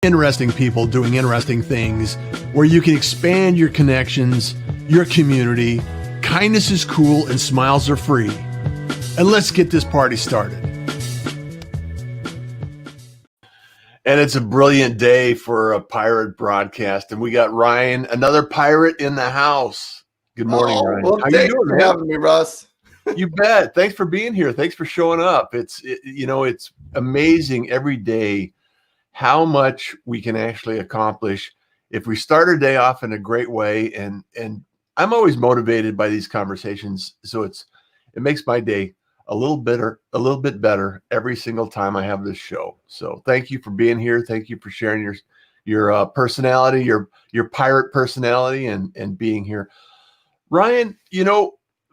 interesting people doing interesting things where you can expand your connections, your community. Kindness is cool and smiles are free. And let's get this party started. And it's a brilliant day for a pirate broadcast. And we got Ryan, another pirate in the house. Good morning, Ryan. Well, How thanks you doing, for man? having me, Russ. You bet. Thanks for being here. Thanks for showing up. It's amazing every day how much we can actually accomplish if we start our day off in a great way. And I'm always motivated by these conversations. So it makes my day a little bit better every single time I have this show. So thank you for being here. Thank you for sharing your personality, your pirate personality and being here. Ryan,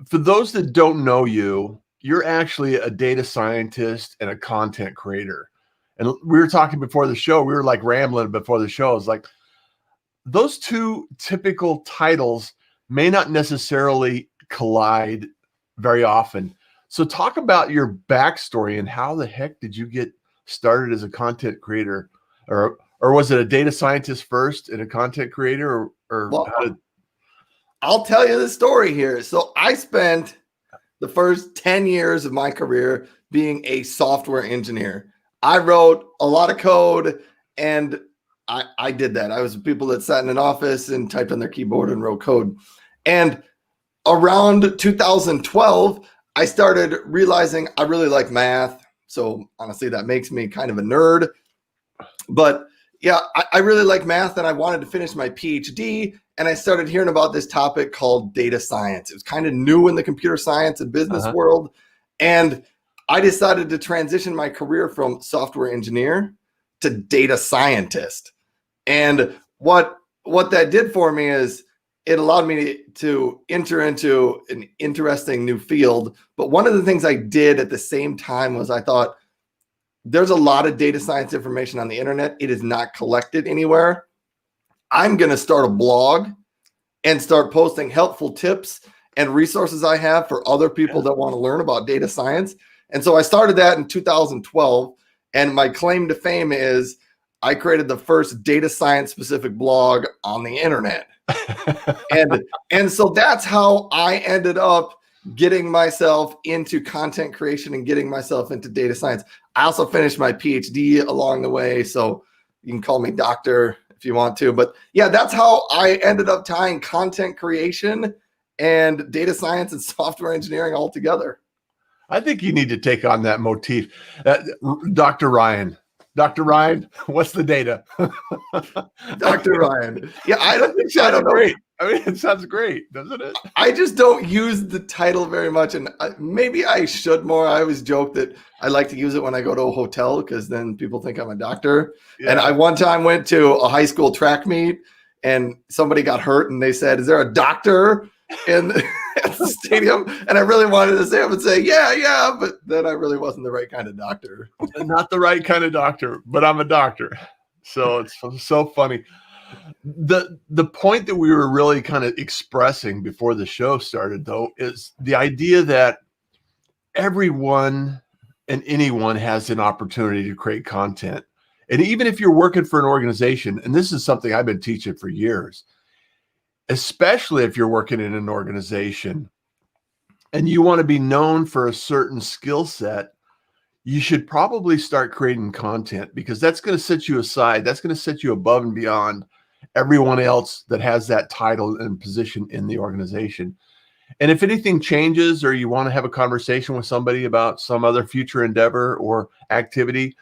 for those that don't know you, you're actually a data scientist and a content creator. And we were talking before the show, we were like rambling before the show. It's like those two typical titles may not necessarily collide very often. So talk about your backstory and how the heck did you get started as a content creator? Or was it a data scientist first and a content creator? I'll tell you the story here. So I spent the first 10 years of my career being a software engineer. I wrote a lot of code, and I did that. I was people that sat in an office and typed on their keyboard and wrote code. And around 2012, I started realizing I really like math. So honestly, that makes me kind of a nerd. But yeah, I really like math, and I wanted to finish my PhD. And I started hearing about this topic called data science. It was kind of new in the computer science and business world. And I decided to transition my career from software engineer to data scientist. And what that did for me is it allowed me to enter into an interesting new field. But one of the things I did at the same time was I thought, there's a lot of data science information on the internet. It is not collected anywhere. I'm going to start a blog and start posting helpful tips and resources I have for other people that want to learn about data science. And so I started that in 2012. And my claim to fame is I created the first data science specific blog on the internet. and so that's how I ended up getting myself into content creation and getting myself into data science. I also finished my PhD along the way. So you can call me doctor if you want to. But yeah, that's how I ended up tying content creation and data science and software engineering all together. I think you need to take on that motif. Dr. Ryan, what's the data? Dr. Ryan. Yeah, I don't know. Great. I mean, it sounds great, doesn't it? I just don't use the title very much. And maybe I should more. I always joke that I like to use it when I go to a hotel because then people think I'm a doctor. Yeah. And I one time went to a high school track meet and somebody got hurt and they said, "Is there a doctor in at the stadium?" And I really wanted to say, I would say, yeah. But then I really wasn't the right kind of doctor. Not the right kind of doctor, but I'm a doctor. So it's so funny. The point that we were really kind of expressing before the show started, though, is the idea that everyone and anyone has an opportunity to create content. And even if you're working for an organization, and this is something I've been teaching for years, especially if you're working in an organization and you want to be known for a certain skill set, you should probably start creating content because that's going to set you aside. That's going to set you above and beyond everyone else that has that title and position in the organization. And if anything changes or you want to have a conversation with somebody about some other future endeavor or activity,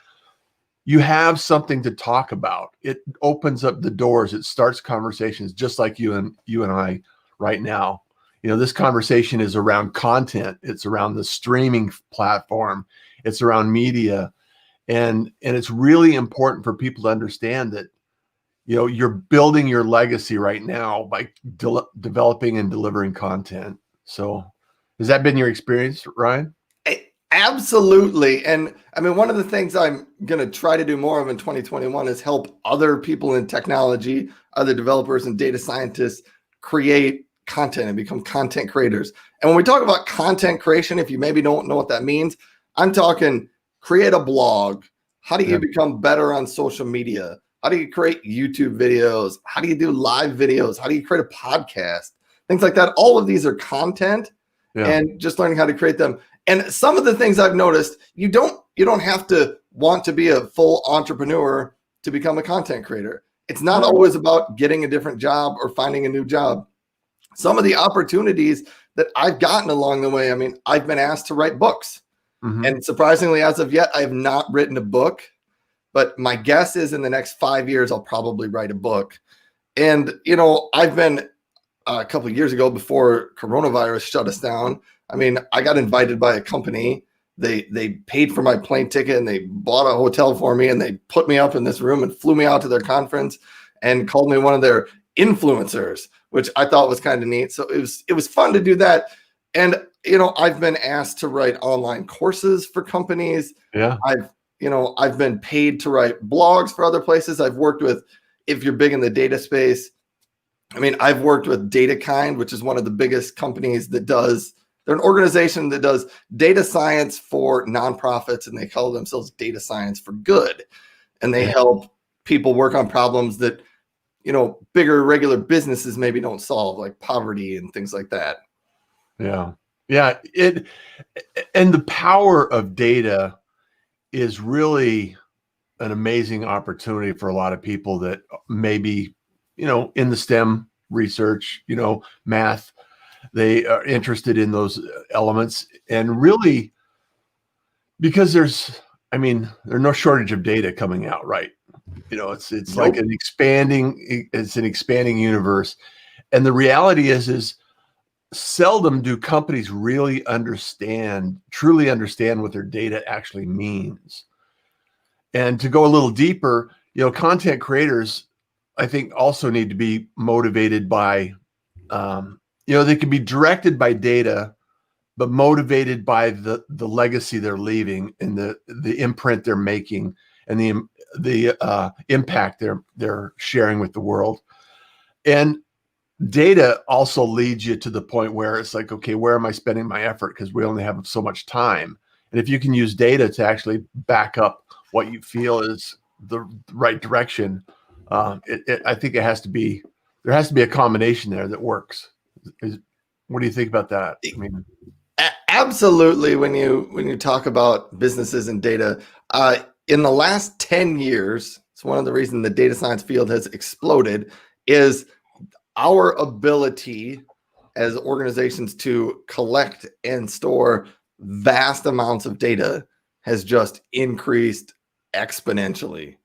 you have something to talk about. It opens up the doors. It starts conversations just like you and I right now. This conversation is around content. It's around the streaming platform. It's around media. And it's really important for people to understand that, you're building your legacy right now by developing and delivering content. So has that been your experience, Ryan? Absolutely. And I mean, one of the things I'm going to try to do more of in 2021 is help other people in technology, other developers and data scientists create content and become content creators. And when we talk about content creation, if you maybe don't know what that means, I'm talking create a blog. How do you become better on social media? How do you create YouTube videos? How do you do live videos? How do you create a podcast? Things like that. All of these are content, and just learning how to create them. And some of the things I've noticed, you don't have to want to be a full entrepreneur to become a content creator. It's not always about getting a different job or finding a new job. Some of the opportunities that I've gotten along the way, I mean, I've been asked to write books. And surprisingly, as of yet, I have not written a book. But my guess is in the next 5 years, I'll probably write a book. And, I've been a couple of years ago, before coronavirus shut us down, I mean, I got invited by a company. They paid for my plane ticket, and they bought a hotel for me, and they put me up in this room and flew me out to their conference and called me one of their influencers, which I thought was kind of neat. So it was fun to do that. And, I've been asked to write online courses for companies. Yeah. I've been paid to write blogs for other places. I've worked with, if you're big in the data space, I mean, I've worked with DataKind, which is one of the biggest companies they're an organization that does data science for nonprofits, and they call themselves Data Science for Good. And they help people work on problems that, bigger regular businesses maybe don't solve, like poverty and things like that. Yeah. Yeah. And the power of data is really an amazing opportunity for a lot of people that maybe, in the STEM research, math, they are interested in those elements. And really, because there's no shortage of data coming out, right? It's like an expanding universe. And the reality is seldom do companies truly understand what their data actually means. And to go a little deeper, content creators, I think, also need to be motivated by, they can be directed by data, but motivated by the legacy they're leaving and the imprint they're making and the impact they're sharing with the world. And data also leads you to the point where it's like, okay, where am I spending my effort? Because we only have so much time. And if you can use data to actually back up what you feel is the right direction, I think there has to be a combination there that works. What do you think about that? I mean, absolutely. When you talk about businesses and data, in the last 10 years, it's one of the reasons the data science field has exploded, is our ability as organizations to collect and store vast amounts of data has just increased exponentially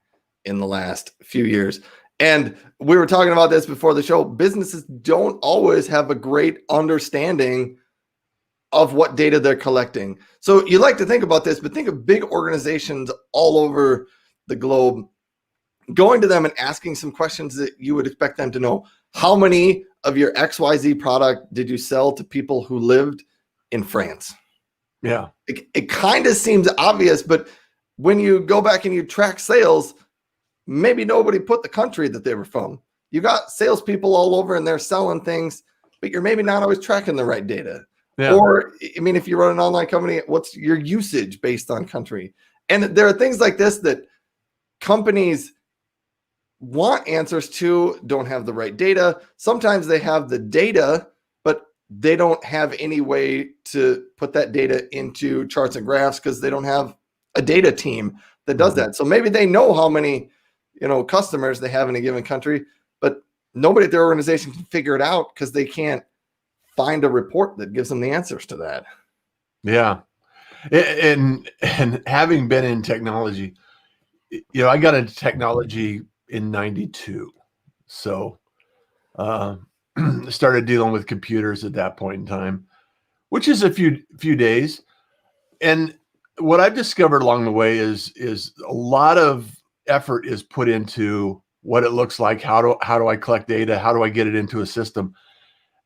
in the last few years. And we were talking about this before the show. Businesses don't always have a great understanding of what data they're collecting. So you like to think about this, but think of big organizations all over the globe, going to them and asking some questions that you would expect them to know. How many of your XYZ product did you sell to people who lived in France? Yeah. It kind of seems obvious, but when you go back and you track sales, maybe nobody put the country that they were from. You got salespeople all over and they're selling things, but you're maybe not always tracking the right data. Yeah. Or, if you run an online company, what's your usage based on country? And there are things like this that companies want answers to, don't have the right data. Sometimes they have the data, but they don't have any way to put that data into charts and graphs because they don't have a data team that does that. So maybe they know how many, customers they have in a given country, but nobody at their organization can figure it out because they can't find a report that gives them the answers to that. Yeah. And having been in technology, I got into technology in 92. So started dealing with computers at that point in time, which is a few days. And what I've discovered along the way is a lot of effort is put into what it looks like. How do I collect data? How do I get it into a system?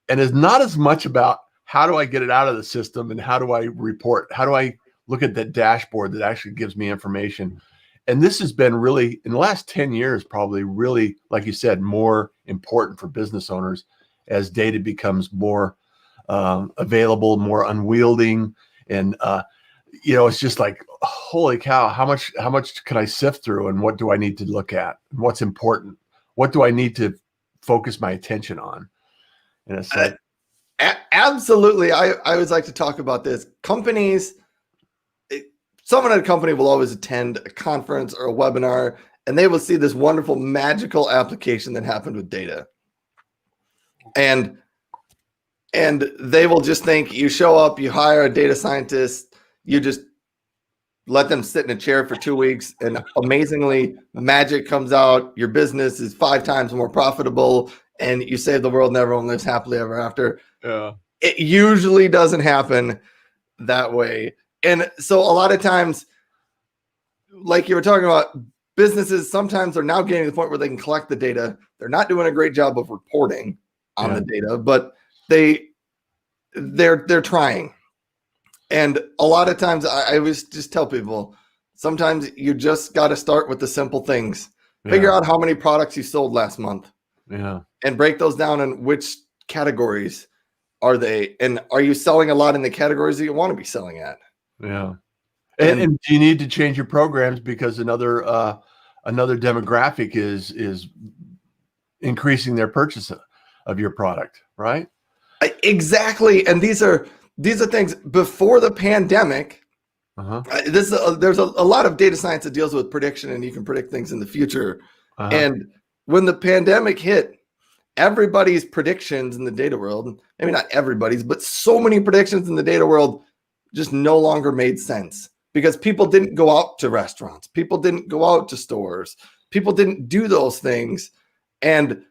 And it's not as much about how do I get it out of the system and how do I report? How do I look at that dashboard that actually gives me information? And this has been really, in the last 10 years, probably really, like you said, more important for business owners as data becomes more available, more unwielding. And it's just like, holy cow, how much can I sift through, and what do I need to look at? What's important? What do I need to focus my attention on? And it's like, absolutely. I always like to talk about this. Companies, someone at a company will always attend a conference or a webinar, and they will see this wonderful magical application that happened with data. And they will just think, you show up, you hire a data scientist, you just let them sit in a chair for 2 weeks, and amazingly magic comes out. Your business is 5 times more profitable, and you save the world and everyone lives happily ever after. yeah, It usually doesn't happen that way. And so a lot of times, like you were talking about, businesses sometimes are now getting to the point where they can collect the data. They're not doing a great job of reporting on the data, but they're trying. And a lot of times I always just tell people, sometimes you just got to start with the simple things. Figure out how many products you sold last month. Yeah. And break those down in which categories are they, and are you selling a lot in the categories that you want to be selling at? Yeah. And do you need to change your programs because another demographic is increasing their purchase of your product, right? Exactly. And these are things before the pandemic. There's a lot of data science that deals with prediction, and you can predict things in the future. And when the pandemic hit, everybody's predictions in the data world, maybe not everybody's, but so many predictions in the data world just no longer made sense, because people didn't go out to restaurants. People didn't go out to stores. People didn't do those things. And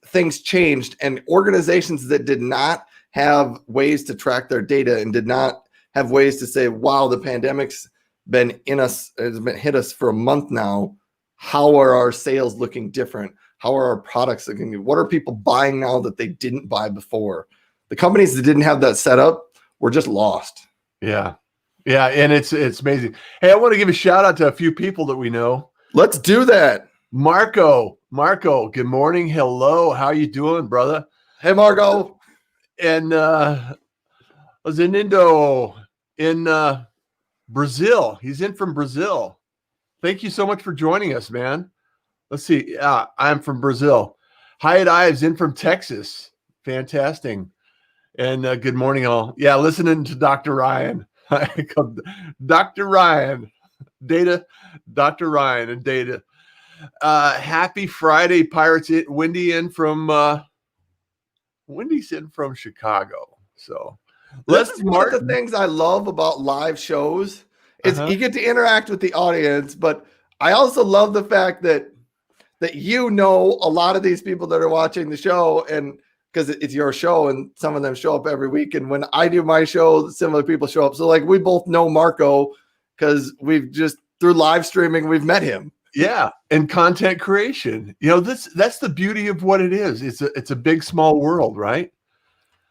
things changed, and organizations that did not have ways to track their data and did not have ways to say, wow, the pandemic's been hit us for a month now. How are our sales looking different? How are our products looking? What are people buying now that they didn't buy before? The companies that didn't have that set up were just lost. Yeah. Yeah. And it's amazing. Hey, I want to give a shout out to a few people that we know. Let's do that. Marco, good morning. Hello. How you doing, brother? Hey, Marco. And Zenindo in Brazil. He's in from Brazil. Thank you so much for joining us, man. Let's see. I'm from Brazil. Hyatt Ives in from Texas. Fantastic. And good morning, all. Yeah, listening to Dr. Ryan. Dr. Ryan. Data. Dr. Ryan and data. Happy Friday, Pirates. Wendy's in from Chicago. So this is one of the things I love about live shows is you get to interact with the audience, but I also love the fact that a lot of these people that are watching the show, and because it's your show and some of them show up every week. And when I do my show, similar people show up. So like we both know Marco because we've just through live streaming, we've met him. Yeah. And content creation, that's the beauty of what it is. It's a big, small world, right?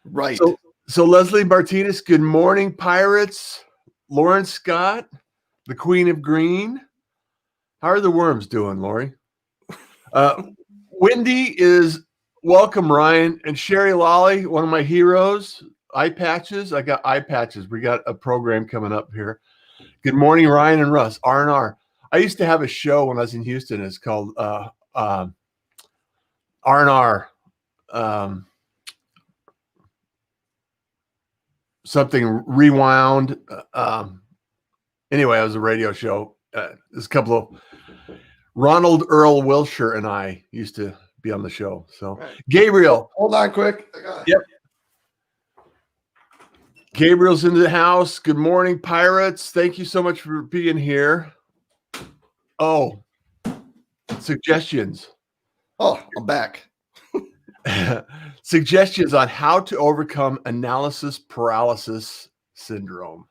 Right. So Leslie Martinez, good morning, Pirates. Lauren Scott, the Queen of Green. How are the worms doing, Lori? Wendy is welcome, Ryan. And Sherry Lolly, one of my heroes, eye patches. I got eye patches. We got a program coming up here. Good morning, Ryan and Russ, R&R. I used to have a show when I was in Houston. It's called R&R. Something rewound. Anyway, it was a radio show. There's a couple of Ronald Earl Wilshire and I used to be on the show. So right. Gabriel, hold on quick. Yep. Gabriel's into the house. Good morning, Pirates. Thank you so much for being here. Oh, suggestions. Oh, I'm back. Suggestions on how to overcome analysis paralysis syndrome.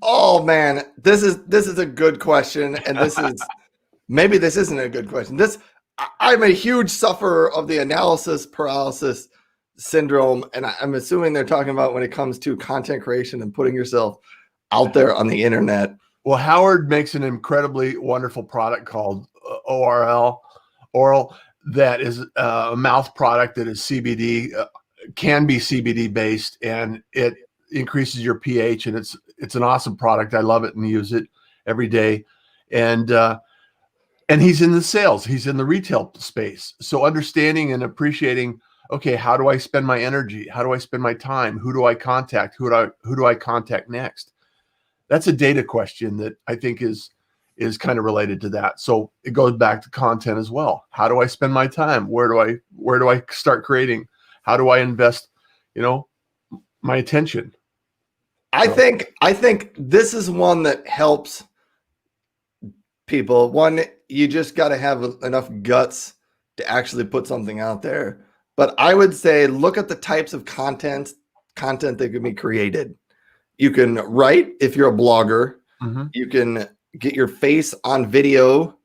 Oh man, this is a good question, and maybe this isn't a good question. I'm a huge sufferer of the analysis paralysis syndrome, and I'm assuming they're talking about when it comes to content creation and putting yourself out there on the internet. Well, Howard makes an incredibly wonderful product called Oral, that is a mouth product that is CBD, can be CBD based, and it increases your pH, and it's an awesome product. I love it and use it every day. And he's in the sales, he's in the retail space. So understanding and appreciating, okay, how do I spend my energy? How do I spend my time? Who do I contact? Who do I contact next? That's a data question that I think is kind of related to that. So it goes back to content as well. How do I spend my time? Where do I start creating? How do I invest, my attention? I think this is one that helps people. One, you just got to have enough guts to actually put something out there. But I would say look at the types of content that can be created. You can write if you're a blogger. Mm-hmm. You can get your face on video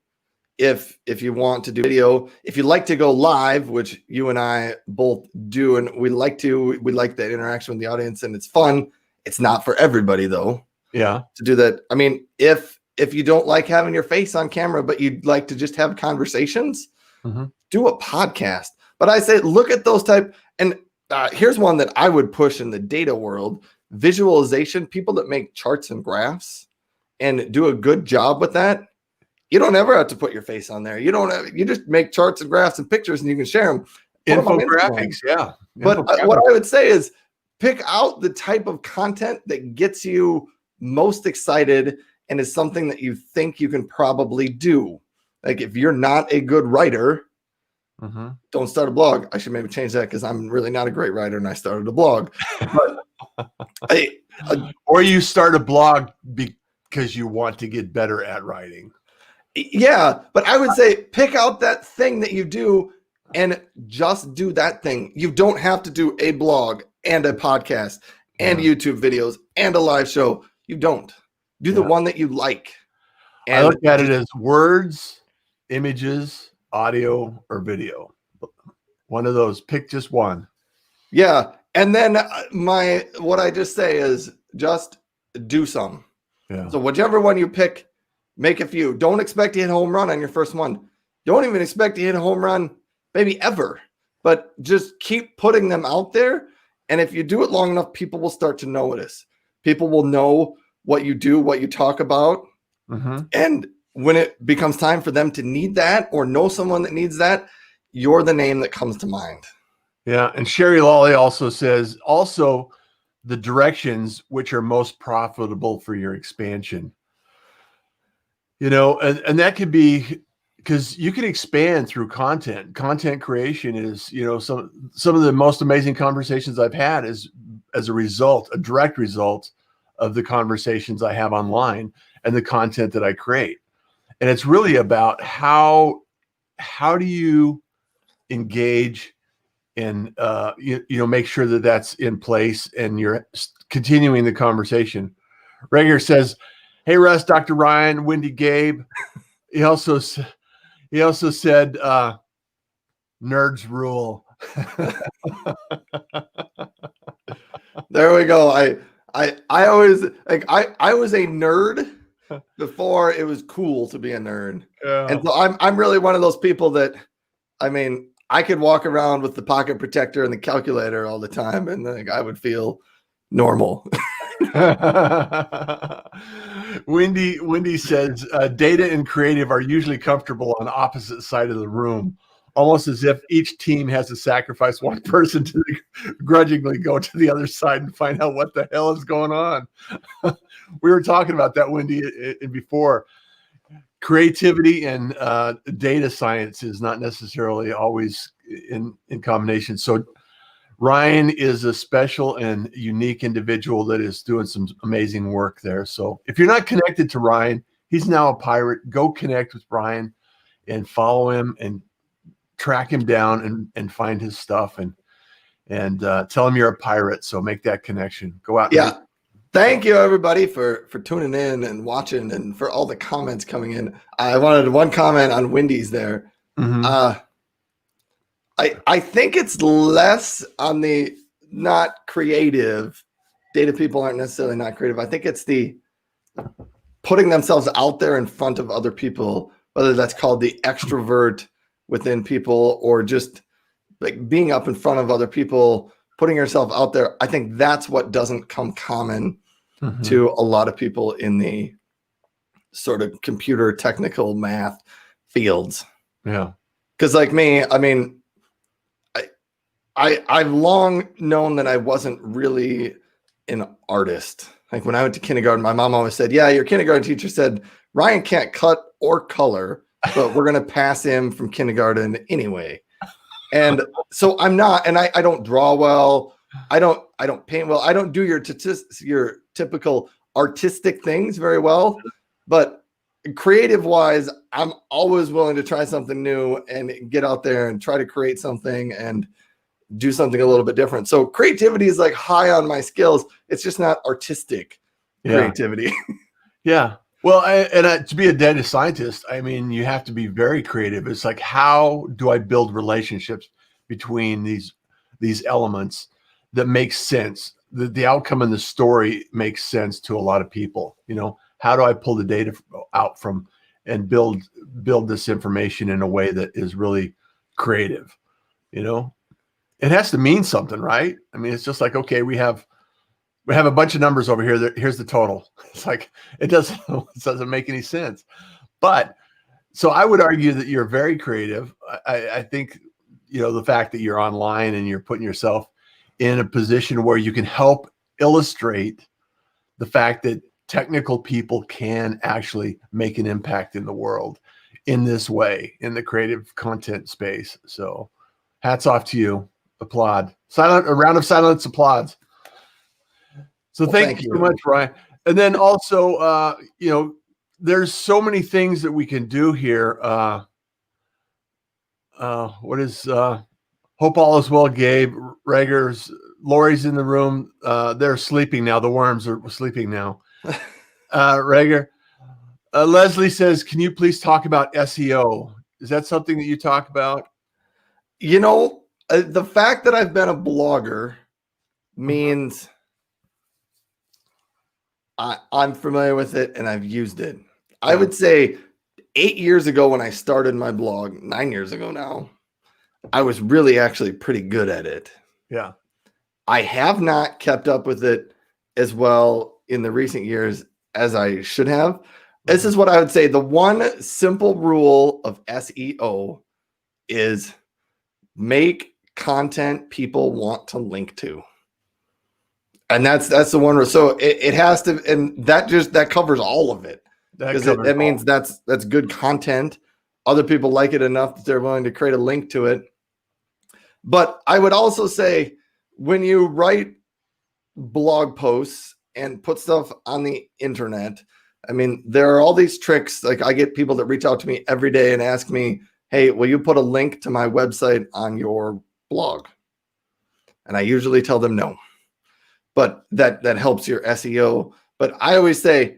if you want to do video. If you like to go live, which you and I both do, and we like that interaction with the audience, and it's fun. It's not for everybody though. Yeah. To do that. I mean, if you don't like having your face on camera, but you'd like to just have conversations, mm-hmm. do a podcast. But I say, look at those type. And here's one that I would push in the data world: visualization. People that make charts and graphs and do a good job with that. You don't ever have to put your face on there. You just make charts and graphs and pictures, and you can share them. Infographics, yeah. But what I would say is pick out the type of content that gets you most excited and is something that you think you can probably do. Like if you're not a good writer, mm-hmm. don't start a blog. I should maybe change that because I'm really not a great writer and I started a blog. But or you start a blog because you want to get better at writing. Yeah, but I would say pick out that thing that you do and just do that thing. You don't have to do a blog and a podcast and YouTube videos and a live show. You don't. Do the one that you like. And I look at it as words, images, audio, or video. One of those. Pick just one. Yeah. And then what I just say is just do some. Yeah. So whichever one you pick, make a few. Don't expect to hit a home run on your first one. Don't even expect to hit a home run maybe ever. But just keep putting them out there. And if you do it long enough, people will start to notice. People will know what you do, what you talk about. Mm-hmm. And when it becomes time for them to need that or know someone that needs that, you're the name that comes to mind. Yeah. And Sherry Lawley also says, the directions which are most profitable for your expansion. And that could be because you can expand through content. Content creation is, some of the most amazing conversations I've had is as a direct result of the conversations I have online and the content that I create. And it's really about how do you engage and, make sure that that's in place and you're continuing the conversation. Rager says, "Hey, Russ, Dr. Ryan, Wendy, Gabe." He also said, nerds rule. There we go. I always I was a nerd before it was cool to be a nerd. Yeah. And so I'm really one of those people that, I mean, I could walk around with the pocket protector and the calculator all the time and I would feel normal. Wendy says data and creative are usually comfortable on opposite side of the room, almost as if each team has to sacrifice one person to grudgingly go to the other side and find out what the hell is going on. We were talking about that, Wendy, before. Creativity and data science is not necessarily always in combination. So Ryan is a special and unique individual that is doing some amazing work there. So if you're not connected to Ryan, he's now a pirate. Go connect with Ryan and follow him and track him down and find his stuff and tell him you're a pirate. So make that connection. Go out. Yeah. Thank you, everybody, for tuning in and watching and for all the comments coming in. I wanted one comment on Wendy's there. Mm-hmm. I think it's less on the not creative. Data people aren't necessarily not creative. I think it's the putting themselves out there in front of other people, whether that's called the extrovert within people or just like being up in front of other people putting yourself out there. I think that's what doesn't come common to a lot of people in the sort of computer technical math fields. Yeah. Because like me, I mean, I've long known that I wasn't really an artist. Like when I went to kindergarten, my mom always said, yeah, your kindergarten teacher said, Ryan can't cut or color, but we're going to pass him from kindergarten anyway. And so I'm not, and I don't draw well. I don't paint well. I don't do your typical artistic things very well, but creative wise, I'm always willing to try something new and get out there and try to create something and do something a little bit different. So creativity is like high on my skills. It's just not artistic creativity. Yeah. Well, to be a data scientist, I mean, you have to be very creative. It's like, how do I build relationships between these elements that make sense? The outcome in the story makes sense to a lot of people. You know, how do I pull the data out from and build this information in a way that is really creative? You know, it has to mean something, right? I mean, it's just like, okay, we have a bunch of numbers over here. Here's the total. It's like, it doesn't make any sense. But so I would argue that you're very creative. I think, you know, the fact that you're online and you're putting yourself in a position where you can help illustrate the fact that technical people can actually make an impact in the world in this way, in the creative content space. So hats off to you. Applaud. A round of silence applauds. So well, thank you so much, Ryan. And then also, you know, there's so many things that we can do here. Hope all is well, Gabe. Lori's in the room. They're sleeping now. The worms are sleeping now. Rager. Leslie says, can you please talk about SEO? Is that something that you talk about? You know, the fact that I've been a blogger means I'm familiar with it and I've used it. I would say 8 years ago when I started my blog, 9 years ago now, I was really actually pretty good at it. Yeah. I have not kept up with it as well in the recent years as I should have. This is what I would say. The one simple rule of SEO is make content people want to link to. And that's the one. So it has to, and that covers all of it. Because that means that's good content. Other people like it enough that they're willing to create a link to it. But I would also say when you write blog posts and put stuff on the internet, I mean, there are all these tricks. Like I get people that reach out to me every day and ask me, hey, will you put a link to my website on your blog? And I usually tell them no. But that helps your SEO. But I always say,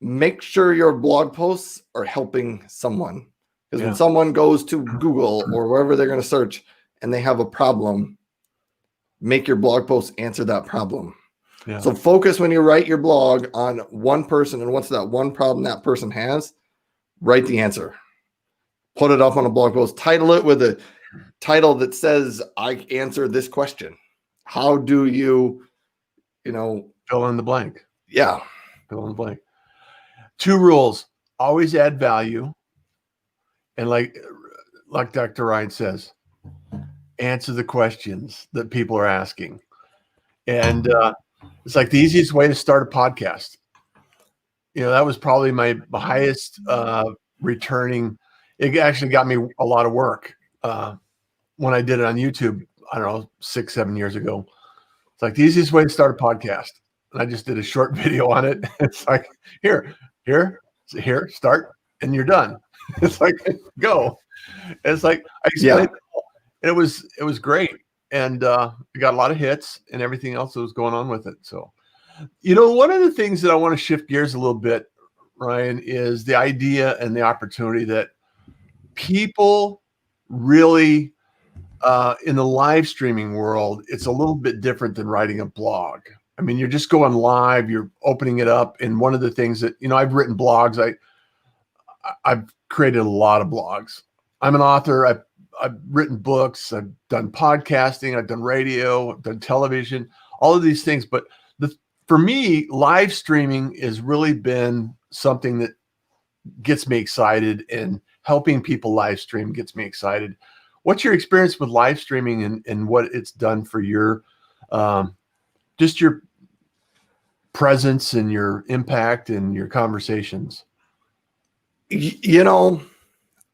make sure your blog posts are helping someone. Because when someone goes to Google or wherever they're going to search and they have a problem, make your blog posts answer that problem. Yeah. So focus when you write your blog on one person, and what's that one problem that person has, write the answer. Put it up on a blog post. Title it with a title that says, I answer this question. How do you fill in the blank? Yeah. Fill in the blank. 2 rules. Always add value. And like Dr. Ryan says, answer the questions that people are asking. And it's like the easiest way to start a podcast. You know, that was probably my highest returning. It actually got me a lot of work when I did it on YouTube, I don't know, 6-7 years ago. It's like the easiest way to start a podcast. And I just did a short video on it. It's like, here, start, and you're done. It's like, go. And it's like, I explained it, and it was great. And it got a lot of hits and everything else that was going on with it. So, you know, one of the things that I want to shift gears a little bit, Ryan, is the idea and the opportunity that people really, in the live streaming world, it's a little bit different than writing a blog. I mean, you're just going live, you're opening it up. And one of the things that, you know, I've written blogs. I've created a lot of blogs. I'm an author. I've written books, I've done podcasting, I've done radio, I've done television, all of these things. But for me, live streaming has really been something that gets me excited, and helping people live stream gets me excited. What's your experience with live streaming and what it's done for your, just your presence and your impact and your conversations? You know,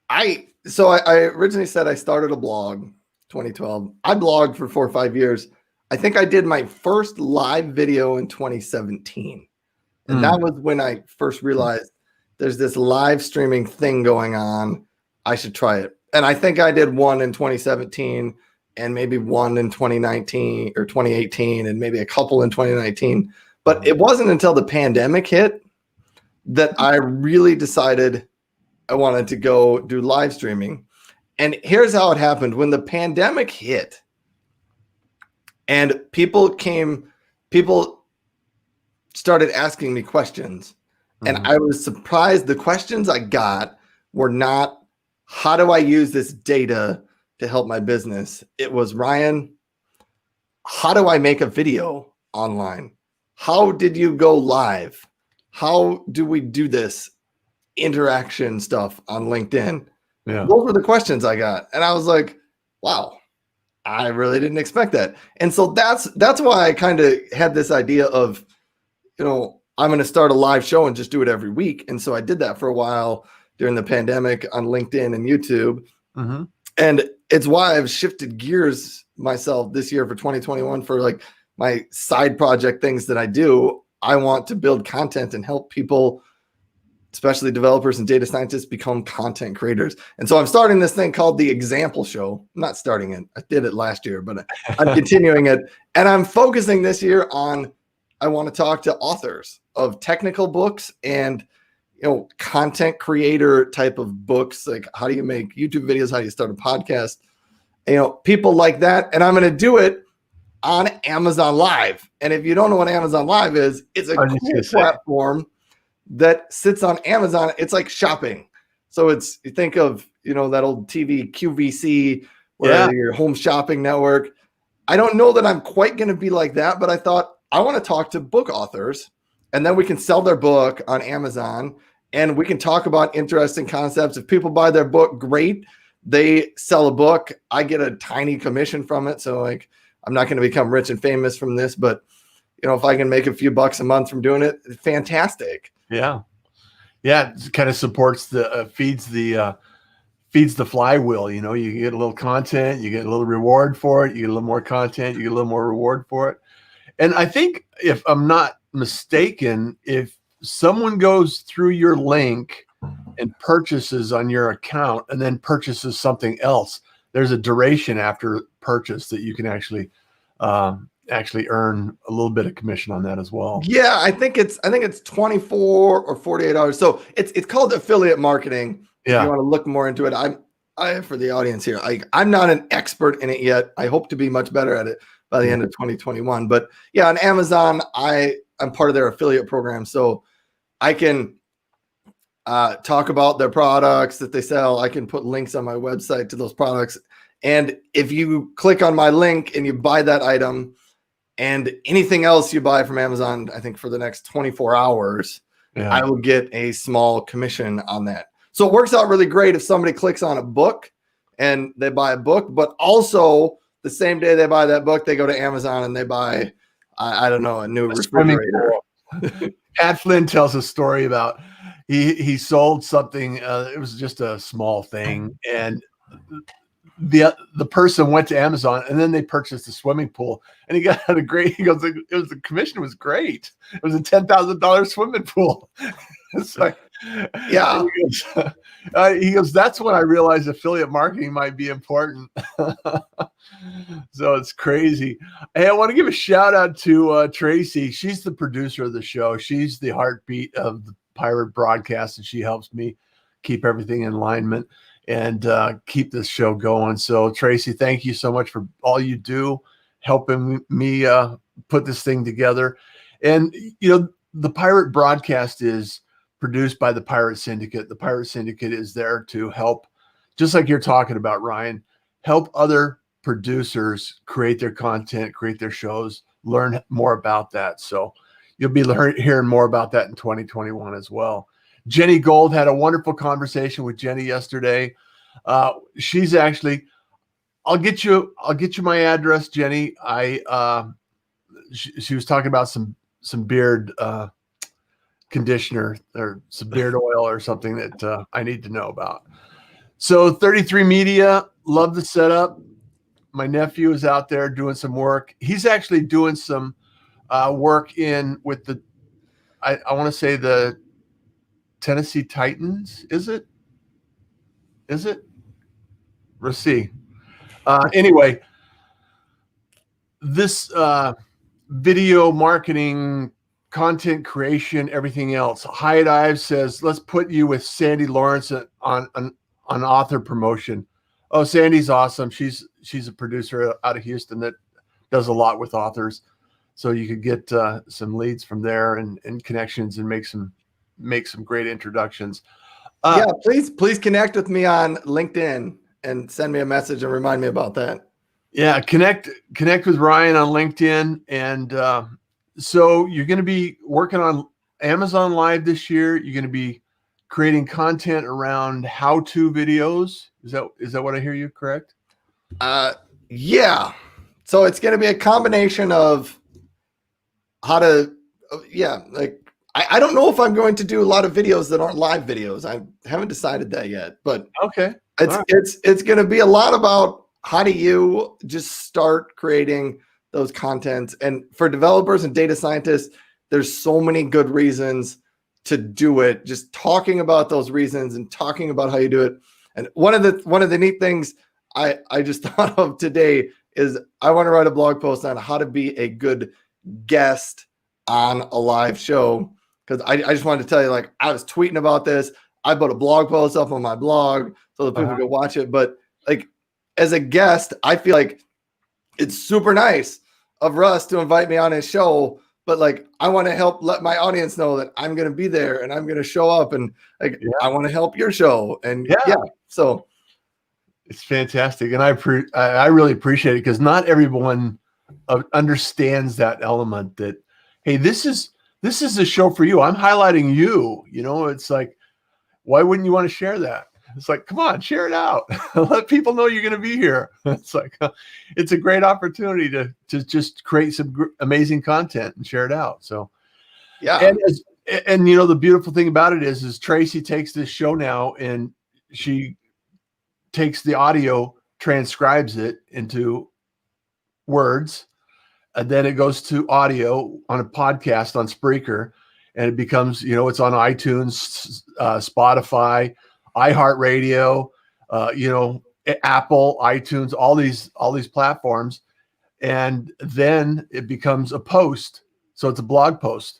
I originally said I started a blog 2012. I blogged for 4 or 5 years. I think I did my first live video in 2017. And that was when I first realized there's this live streaming thing going on. I should try it. And I think I did one in 2017 and maybe one in 2019 or 2018 and maybe a couple in 2019. But it wasn't until the pandemic hit that I really decided I wanted to go do live streaming. And here's how it happened. When the pandemic hit and people started asking me questions, and I was surprised the questions I got were not, how do I use this data to help my business? It was, Ryan, how do I make a video online? How did you go live? How do we do this interaction stuff on LinkedIn? Yeah. Those were the questions I got. And I was like, wow, I really didn't expect that. And so that's why I kind of had this idea of, I'm going to start a live show and just do it every week. And so I did that for a while during the pandemic on LinkedIn and YouTube. And it's why I've shifted gears myself this year for 2021 for like my side project things that I do. I want to build content and help people, especially developers and data scientists, become content creators. And so I'm starting this thing called The Example Show. I'm not starting it. I did it last year, but I'm continuing it. And I'm focusing this year on, I want to talk to authors of technical books and, content creator type of books. Like, how do you make YouTube videos? How do you start a podcast? People like that. And I'm going to do it on Amazon Live. And if you don't know what Amazon Live is, it's a cool platform that sits on Amazon. It's like shopping. So you think of, that old TV QVC, where your home shopping network. I don't know that I'm quite going to be like that, but I thought I want to talk to book authors, and then we can sell their book on Amazon, and we can talk about interesting concepts. If people buy their book, great. They sell a book. I get a tiny commission from it. So like, I'm not going to become rich and famous from this, but if I can make a few bucks a month from doing it, fantastic. Yeah. It kind of supports feeds the flywheel. You get a little content, you get a little reward for it, you get a little more content, you get a little more reward for it. And I think, if I'm not mistaken, if someone goes through your link and purchases on your account and then purchases something else, there's a duration after purchase that you can actually earn a little bit of commission on that as well. Yeah, I think it's 24 or 48 hours. So it's called affiliate marketing. Yeah. If you want to look more into it, I for the audience here, I'm not an expert in it yet. I hope to be much better at it by the end of 2021. But yeah, on Amazon, I'm part of their affiliate program. So I can talk about their products that they sell. I can put links on my website to those products. And if you click on my link and you buy that item and anything else you buy from Amazon, I think for the next 24 hours, I will get a small commission on that. So it works out really great if somebody clicks on a book and they buy a book, but also the same day they buy that book, they go to Amazon and they buy, I don't know, a new refrigerator. Pat Flynn tells a story about he sold something. It was just a small thing, and the person went to Amazon and then they purchased a swimming pool, and he got a great. He goes, the commission was great. It was a $10,000 swimming pool. It's like, yeah. He goes, that's when I realized affiliate marketing might be important. So it's crazy. Hey, I want to give a shout out to Tracy. She's the producer of the show. She's the heartbeat of the Pirate broadcast, and she helps me keep everything in alignment and keep this show going. So Tracy, thank you so much for all you do, helping me put this thing together. And, the Pirate broadcast is produced by the Pirate Syndicate. The Pirate Syndicate is there to help, just like you're talking about, Ryan, help other producers create their content, create their shows, learn more about that. So you'll be hearing more about that in 2021 as well. Jenny Gold had a wonderful conversation with Jenny yesterday. She's actually, I'll get you my address, Jenny. She was talking about some beard conditioner or some beard oil or something that I need to know about. So 33 Media, love the setup. My nephew is out there doing some work. He's actually doing some work with the, I want to say the Tennessee Titans. Is it? Let's see. Anyway, this video marketing, content creation, everything else. Hyatt Ives says, let's put you with Sandy Lawrence on author promotion. Oh, Sandy's awesome. She's a producer out of Houston that does a lot with authors. So you could get some leads from there and connections and make some great introductions. Yeah, please connect with me on LinkedIn and send me a message and remind me about that. Yeah, connect with Ryan on LinkedIn. And so you're going to be working on Amazon Live this year. You're going to be creating content around how-to videos. Is that what I hear you correct? Yeah. So it's going to be a combination of how to, like, I don't know if I'm going to do a lot of videos that aren't live videos. I haven't decided that yet, but okay. It's going to be a lot about how do you just start creating those contents. And for developers and data scientists, there's so many good reasons to do it. Just talking about those reasons and talking about how you do it. And one of the neat things I just thought of today is I want to write a blog post on how to be a good guest on a live show. Because I just wanted to tell you, like, I was tweeting about this. I put a blog post up on my blog so that people could watch it. But like, as a guest, I feel like it's super nice of Russ to invite me on his show. But like, I want to help let my audience know that I'm going to be there and I'm going to show up and like, I want to help your show. And so it's fantastic. And I really appreciate it because not everyone understands that element that, hey, this is a show for you. I'm highlighting you. You know, it's like, why wouldn't you want to share that? It's like, come on, share it out. Let people know you're going to be here. It's like, it's a great opportunity to just create some amazing content and share it out. So, yeah. And you know, the beautiful thing about it is Tracy takes this show now and she takes the audio, transcribes it into words, and then it goes to audio on a podcast on Spreaker, and it becomes, you know, it's on iTunes, Spotify, iHeartRadio, you know, Apple, iTunes, all these platforms, and then it becomes a post. So it's a blog post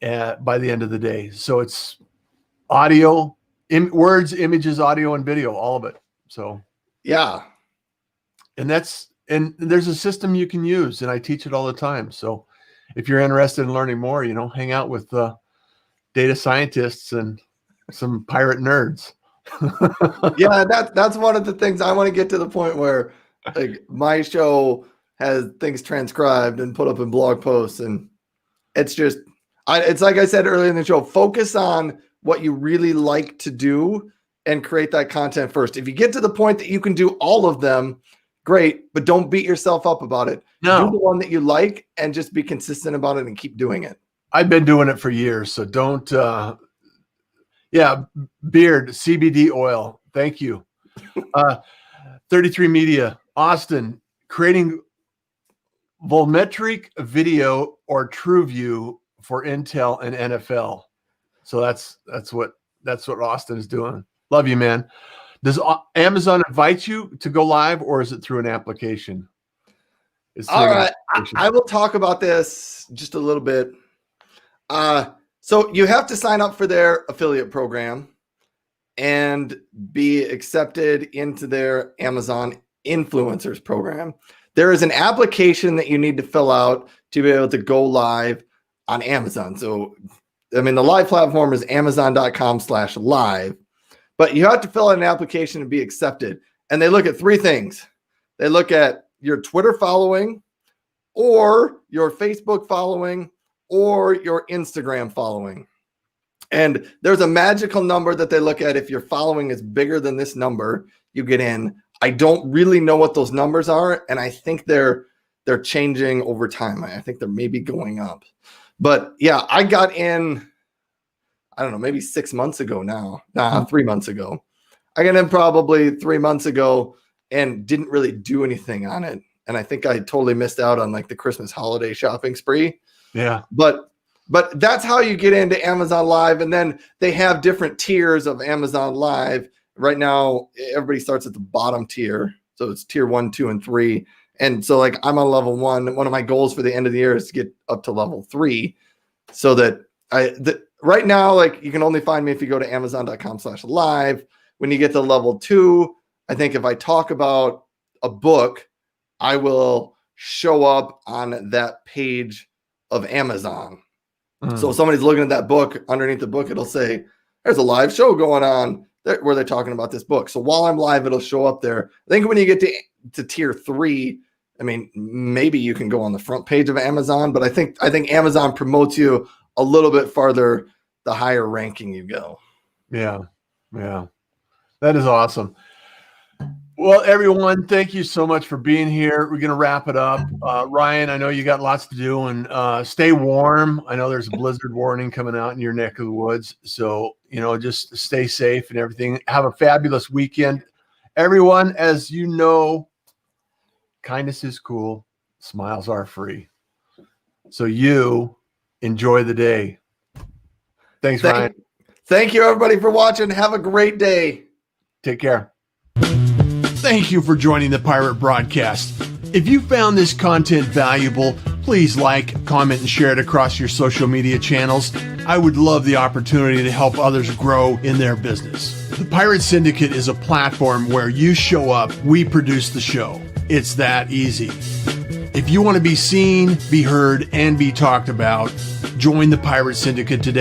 by the end of the day. So it's audio, words, images, audio, and video, all of it. So yeah, and there's a system you can use, and I teach it all the time. So if you're interested in learning more, you know, hang out with data scientists and some pirate nerds. Yeah, that's one of the things I want to get to the point where like my show has things transcribed and put up in blog posts, and it's just it's like I said earlier in the show, focus on what you really like to do and create that content first. If you get to the point that you can do all of them, great, but don't beat yourself up about it. No. Do the one that you like and just be consistent about it and keep doing it. I've been doing it for years, so don't beard, CBD oil. Thank you. 33 Media, Austin, creating volumetric video or TrueView for Intel and NFL. So that's what Austin is doing. Love you, man. Does Amazon invite you to go live, or is it through an application? All right. I will talk about this just a little bit. So you have to sign up for their affiliate program and be accepted into their Amazon influencers program. There is an application that you need to fill out to be able to go live on Amazon. So, I mean, the live platform is amazon.com/live, but you have to fill out an application to be accepted. and they look at three things. They look at your Twitter following, or your Facebook following, or your Instagram following. And there's a magical number that they look at. If your following is bigger than this number, you get in. I don't really know what those numbers are, and I think they're changing over time. I think they're maybe going up. But yeah, I got in, I don't know, maybe 6 months ago now. 3 months ago. I got in probably 3 months ago and didn't really do anything on it. And I think I totally missed out on like the Christmas holiday shopping spree. Yeah. But that's how you get into Amazon Live. And then they have different tiers of Amazon Live. Right now, everybody starts at the bottom tier. So it's tier 1, 2, and 3. And so like I'm on level 1. One of my goals for the end of the year is to get up to level 3 so that right now, like you can only find me if you go to amazon.com/live. When you get to level 2, I think if I talk about a book, I will show up on that page of Amazon. So if somebody's looking at that book, underneath the book, it'll say, there's a live show going on where they're talking about this book. So while I'm live, it'll show up there. I think when you get to tier 3, I mean, maybe you can go on the front page of Amazon, but I think Amazon promotes you a little bit farther the higher ranking you go. Yeah. Yeah. That is awesome. Well, everyone, thank you so much for being here. We're going to wrap it up. Ryan, I know you got lots to do, and stay warm. I know there's a blizzard warning coming out in your neck of the woods. So, just stay safe and everything. Have a fabulous weekend. Everyone, as you know, kindness is cool. Smiles are free. So you enjoy the day. Thanks, Ryan. Thank you, everybody, for watching. Have a great day. Take care. Thank you for joining the Pirate Broadcast. If you found this content valuable, please like, comment, and share it across your social media channels. I would love the opportunity to help others grow in their business. The Pirate Syndicate is a platform where you show up, we produce the show. It's that easy. If you want to be seen, be heard, and be talked about, join the Pirate Syndicate today.